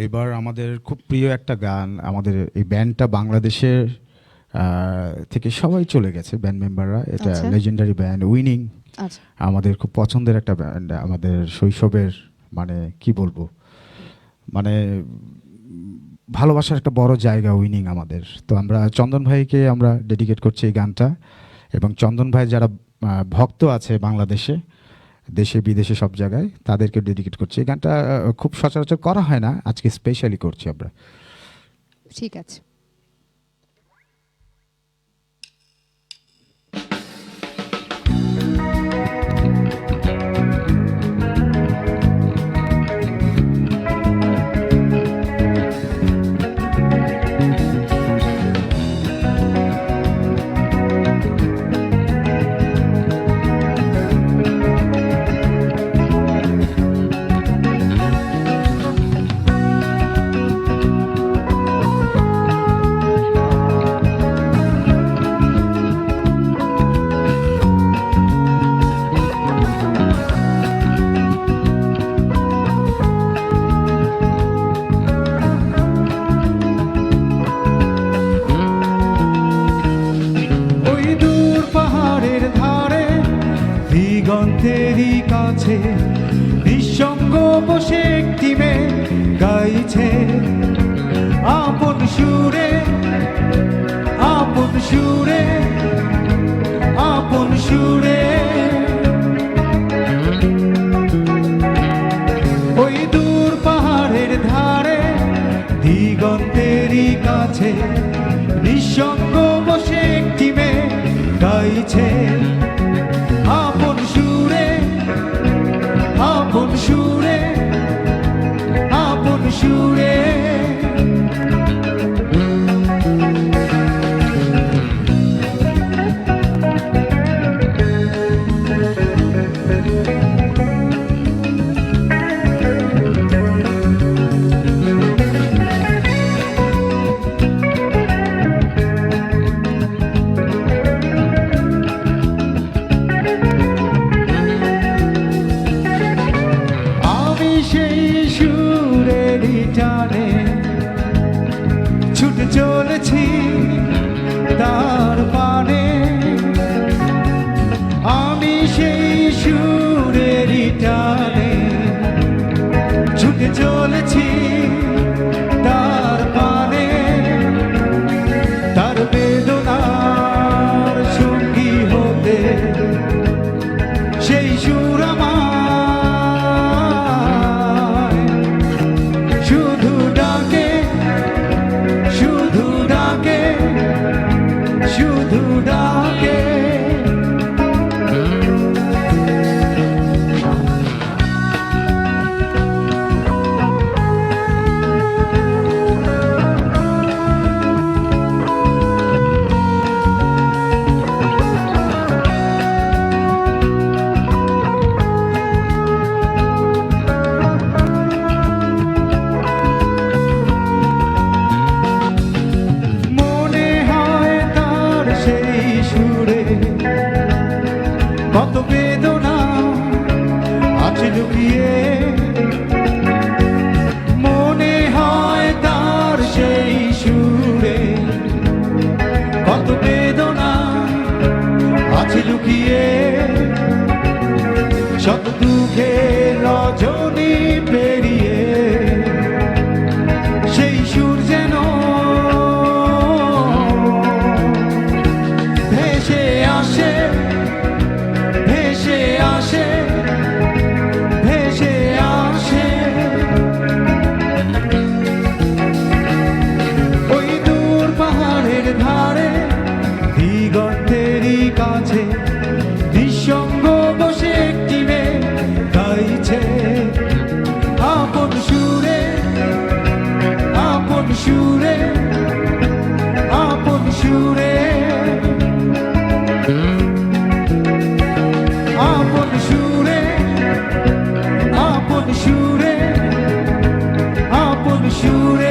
এবার আমাদের খুব প্রিয় একটা গান, আমাদের এই ব্যান্ডটা বাংলাদেশের থেকে সবাই চলে গেছে, ব্যান্ড মেম্বাররা। এটা আচ্ছা। Legendary band winning. আচ্ছা। আমাদের খুব পছন্দের একটা ব্যান্ড, আমাদের শৈশবের, মানে কি বলবো, মানে ভালোবাসার একটা বড় জায়গা উইনিং আমাদের। তো আমরা চন্দন ভাইকে আমরা ডেডিকেট করছি এই গানটা, এবং চন্দন ভাই যারা ভক্ত আছে বাংলাদেশে, দেশে বিদেশে সব জায়গায়, তাদেরকে ডেডিকেট করছি। এই গানটা খুব সচরাচর করা হয় না, আজকে স্পেশালি করছি আমরা। ঠিক আছে। দিগন্তেরই কাছে নিঃসঙ্গ বসে একটি মেয়ে গাইছে আপন সুরে, আপন সুরে, আপন সুরে। ওই দূর পাহাড়ের ধারে দিগন্তেরই কাছে নিঃসঙ্গ বসে একটি মেয়ে গাইছে আপন সুরে, আপন সুরে, আপন সুরে। ছুটে চলেছি তার পানে, আমি সেই সুরেরই টানে ছুটে চলেছি তার পানে। তার বেদনার সঙ্গী হতে সেই সুর আমায় শুধু ডাকে, শুধু ডাকে, শুধু ডাকে। কত বেদনা আছে লুকিয়ে, মনে হয় তার সেই সুরে। কত বেদনা আছে লুকিয়ে, শত দুঃখের রজনী পেরিয়ে সেই সুর যেন ভেসে আসে, ভেসে আসে, ভেসে আসে। ওই দূর পাহাড়ের ধারে দিগন্তেরই কাছে নিঃসঙ্গ বসে একটি মেয়ে গাইছে আপন সুরে, আপন সুরে, আপন সুরে, আপন সুরে, আপন সুরে, আপন সুরে।